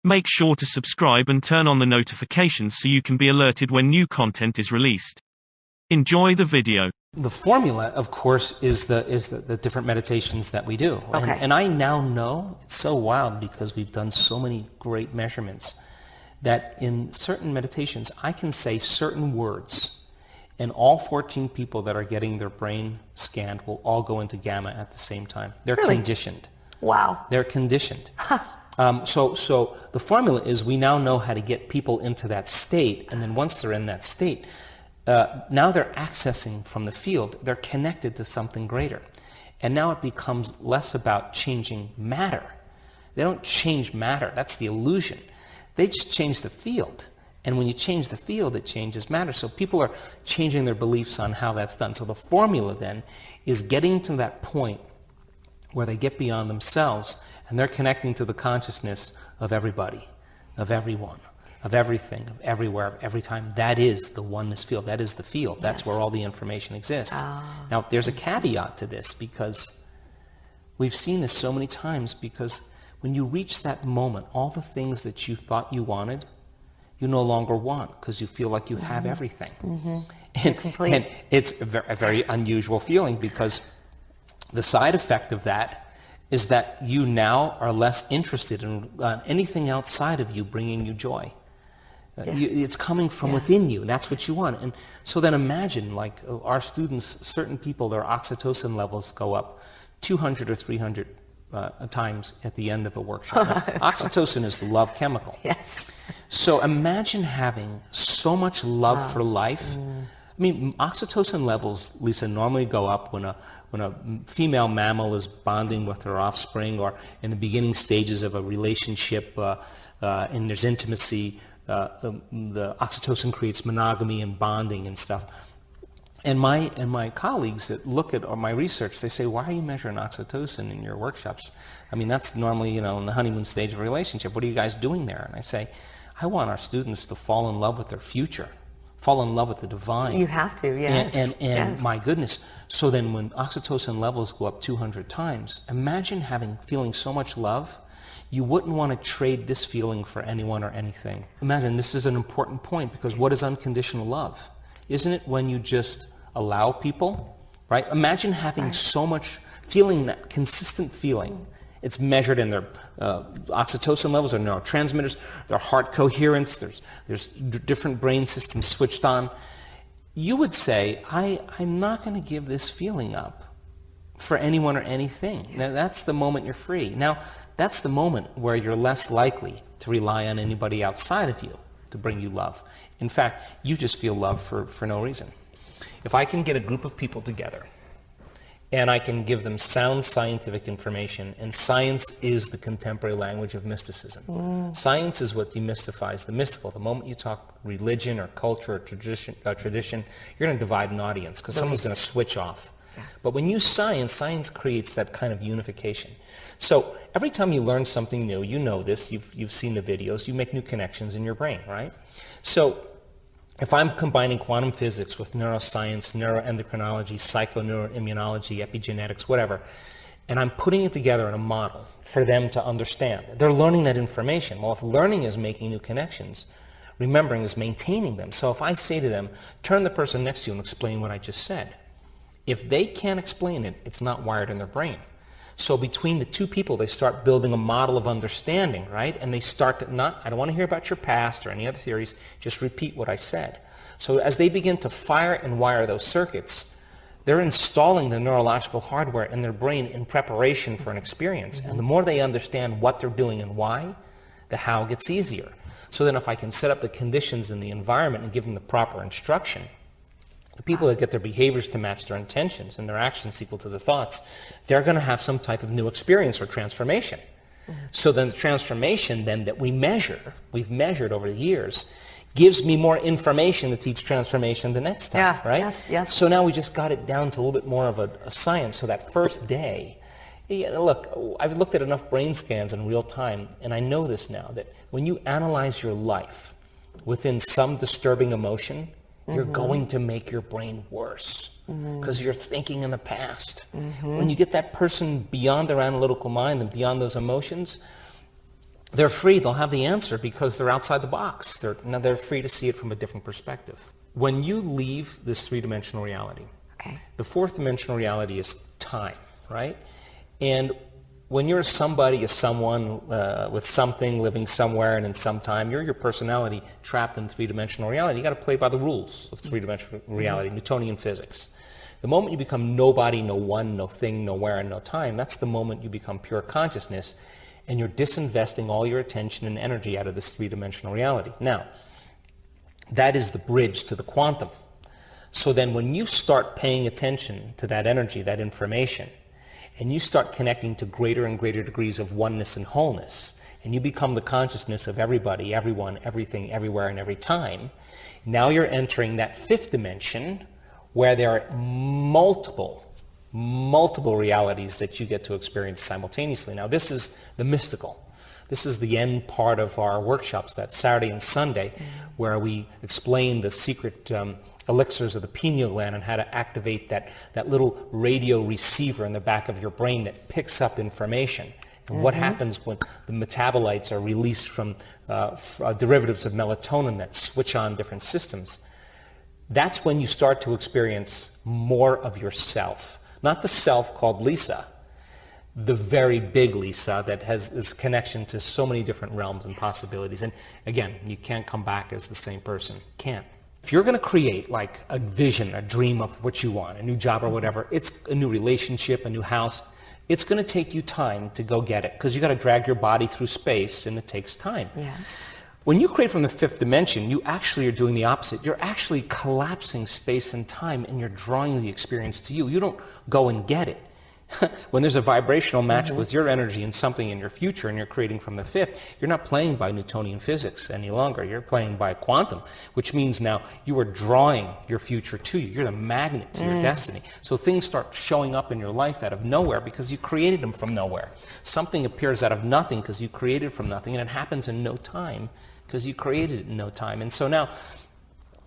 Make sure to subscribe and turn on the notifications so you can be alerted when new content is released. Enjoy the video. The formula, of course, is the different meditations that we do. Okay. And I now know, it's so wild because we've done so many great measurements, that in certain meditations, I can say certain words, and all 14 people that are getting their brain scanned will all go into gamma at the same time. They're Really? conditioned. Wow. They're conditioned. So the formula is we now know how to get people into that state, and then once they're in that state, now they're accessing from the field, they're connected to something greater. And now it becomes less about changing matter. They don't change matter, that's the illusion. They just change the field. And when you change the field, it changes matter. So people are changing their beliefs on how that's done. So the formula then is getting to that point where they get beyond themselves and they're connecting to the consciousness of everybody, of everyone, of everything, of everywhere, of every time. That is the oneness field. That is the field. That's where all the information exists. Now, there's a caveat to this because we've seen this so many times, because when you reach that moment, all the things that you thought you wanted, you no longer want because you feel like you have everything. And it's a very unusual feeling, because the side effect of that is that you now are less interested in anything outside of you bringing you joy. It's coming from within you. That's what you want. And so then imagine, like our students, certain people, their oxytocin levels go up 200 or 300 times at the end of a workshop. Now, oxytocin is the love chemical. Yes. So imagine having so much love for life. I mean, oxytocin levels, Lisa, normally go up when a female mammal is bonding with her offspring, or in the beginning stages of a relationship, and there's intimacy. The oxytocin creates monogamy and bonding and stuff. And my colleagues that look at my research, they say, why are you measuring oxytocin in your workshops? I mean, that's normally, in the honeymoon stage of a relationship. What are you guys doing there? And I say, I want our students to fall in love with their future, fall in love with the divine. You have to, yes. And yes. My goodness. So then when oxytocin levels go up 200 times, imagine feeling so much love, you wouldn't want to trade this feeling for anyone or anything. Imagine, this is an important point, because what is unconditional love? Isn't it when you just allow people, right? Imagine having so much, feeling that consistent feeling. It's measured in their oxytocin levels, their neurotransmitters, their heart coherence, there's different brain systems switched on. You would say, I'm not going to give this feeling up for anyone or anything. Now, that's the moment you're free. Now, that's the moment where you're less likely to rely on anybody outside of you to bring you love. In fact, you just feel love for no reason. If I can get a group of people together and I can give them sound scientific information, and science is the contemporary language of mysticism. Science is what demystifies the mystical. The moment you talk religion or culture or tradition, you're going to divide an audience, because someone's going to switch off. But when you use science, science creates that kind of unification. So every time you learn something new, you know this, you've seen the videos, you make new connections in your brain, right? So if I'm combining quantum physics with neuroscience, neuroendocrinology, psychoneuroimmunology, epigenetics, whatever, and I'm putting it together in a model for them to understand, they're learning that information. Well, if learning is making new connections, remembering is maintaining them. So if I say to them, turn the person next to you and explain what I just said, if they can't explain it, it's not wired in their brain. So between the two people, they start building a model of understanding, right? And they start to I don't want to hear about your past or any other theories, just repeat what I said. So as they begin to fire and wire those circuits, they're installing the neurological hardware in their brain in preparation for an experience. And the more they understand what they're doing and why, the how gets easier. So then if I can set up the conditions in the environment and give them the proper instruction, the people that get their behaviors to match their intentions and their actions equal to their thoughts, they're going to have some type of new experience or transformation. So then the transformation then that we've measured over the years, gives me more information to teach transformation the next time, right? Yes. So now we just got it down to a little bit more of a science. So that first day, look, I've looked at enough brain scans in real time, and I know this now, that when you analyze your life within some disturbing emotion, you're going to make your brain worse because you're thinking in the past. When you get that person beyond their analytical mind and beyond those emotions, they're free. They'll have the answer because they're outside the box. They're free to see it from a different perspective. When you leave this three-dimensional reality, Okay. the fourth dimensional reality is time, right? And when you're somebody, a someone with something living somewhere and in some time, you're your personality trapped in three-dimensional reality. You got to play by the rules of three-dimensional reality, Newtonian physics. The moment you become nobody, no one, no thing, no where, and no time, that's the moment you become pure consciousness, and you're disinvesting all your attention and energy out of this three-dimensional reality. Now, that is the bridge to the quantum. So then when you start paying attention to that energy, that information, and you start connecting to greater and greater degrees of oneness and wholeness, and you become the consciousness of everybody, everyone, everything, everywhere, and every time, now you're entering that fifth dimension where there are multiple realities that you get to experience simultaneously. Now this is the mystical. This is the end part of our workshops, that Saturday and Sunday, where we explain the secret elixirs of the pineal gland and how to activate that little radio receiver in the back of your brain that picks up information. And what happens when the metabolites are released from derivatives of melatonin that switch on different systems. That's when you start to experience more of yourself. Not the self called Lisa, the very big Lisa that has this connection to so many different realms and possibilities. And again, you can't come back as the same person. Can't. If you're going to create like a vision, a dream of what you want, a new job or whatever, it's a new relationship, a new house, it's going to take you time to go get it because you got to drag your body through space and it takes time. Yes. When you create from the fifth dimension, you actually are doing the opposite. You're actually collapsing space and time and you're drawing the experience to you. You don't go and get it. When there's a vibrational match with your energy and something in your future and you're creating from the fifth, you're not playing by Newtonian physics any longer. You're playing by quantum, which means now you are drawing your future to you. You're the magnet to your destiny. So things start showing up in your life out of nowhere because you created them from nowhere. Something appears out of nothing because you created from nothing, and it happens in no time because you created it in no time. And so now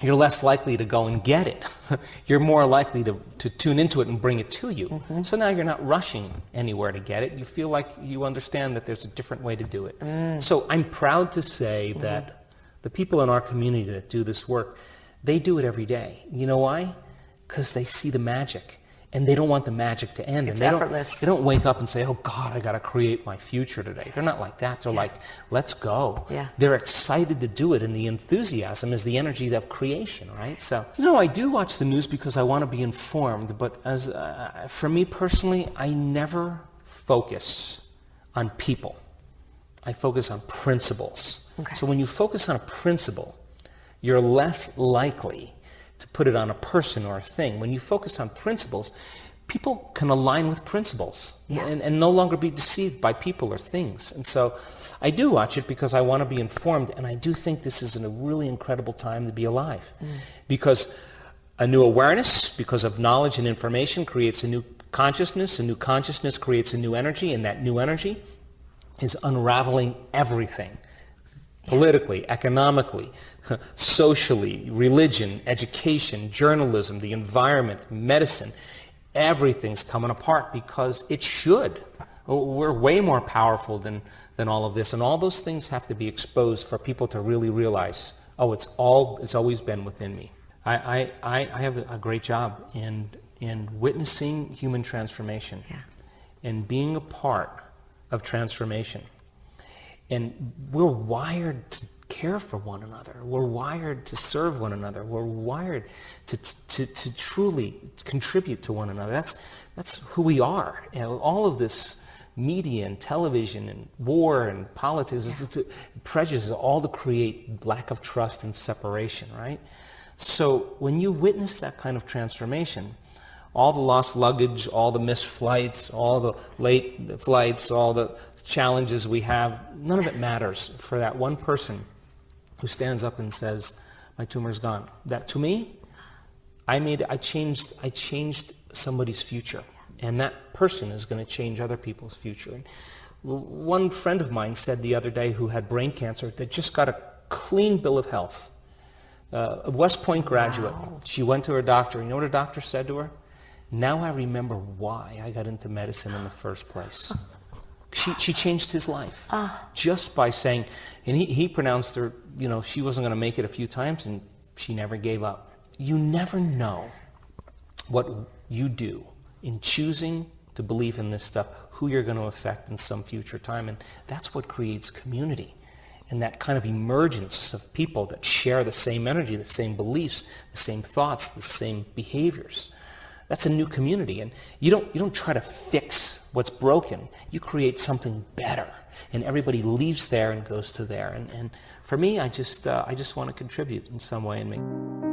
you're less likely to go and get it. You're more likely to tune into it and bring it to you. So now you're not rushing anywhere to get it. You feel like you understand that there's a different way to do it. So I'm proud to say that the people in our community that do this work, they do it every day. You know why? Because they see the magic. And they don't want the magic to end. It's and effortless. They don't wake up and say, oh God, I got to create my future today. They're not like that. They're like, let's go. Yeah. They're excited to do it, and the enthusiasm is the energy of creation, right? So, I do watch the news because I want to be informed, but as for me personally, I never focus on people. I focus on principles. Okay. So when you focus on a principle, you're less likely to put it on a person or a thing. When you focus on principles, people can align with principles and no longer be deceived by people or things. And so I do watch it because I want to be informed, and I do think this is a really incredible time to be alive. Because a new awareness, because of knowledge and information, creates a new consciousness. A new consciousness creates a new energy, and that new energy is unraveling everything. Politically, economically, socially, religion, education, journalism, the environment, medicine, everything's coming apart because it should. We're way more powerful than all of this, and all those things have to be exposed for people to really realize, it's always been within me. I have a great job in witnessing human transformation and being a part of transformation. And we're wired to care for one another. We're wired to serve one another. We're wired to truly contribute to one another. That's who we are. All of this media and television and war and politics, prejudice, all to create lack of trust and separation, right? So when you witness that kind of transformation, all the lost luggage, all the missed flights, all the late flights, all the challenges we have, none of it matters for that one person who stands up and says, my tumor's gone. That, to me, I changed somebody's future, and that person is going to change other people's future. And one friend of mine said the other day, who had brain cancer, that just got a clean bill of health, a West Point graduate. Wow. She went to her doctor. You know what her doctor said to her? Now I remember why I got into medicine in the first place. She changed his life just by saying, and he pronounced her, she wasn't going to make it a few times, and she never gave up. You never know what you do in choosing to believe in this stuff, who you're going to affect in some future time, and that's what creates community. And that kind of emergence of people that share the same energy, the same beliefs, the same thoughts, the same behaviors. That's a new community. And you don't try to fix what's broken. You create something better. And everybody leaves there and goes to there. And for me, I just want to contribute in some way and make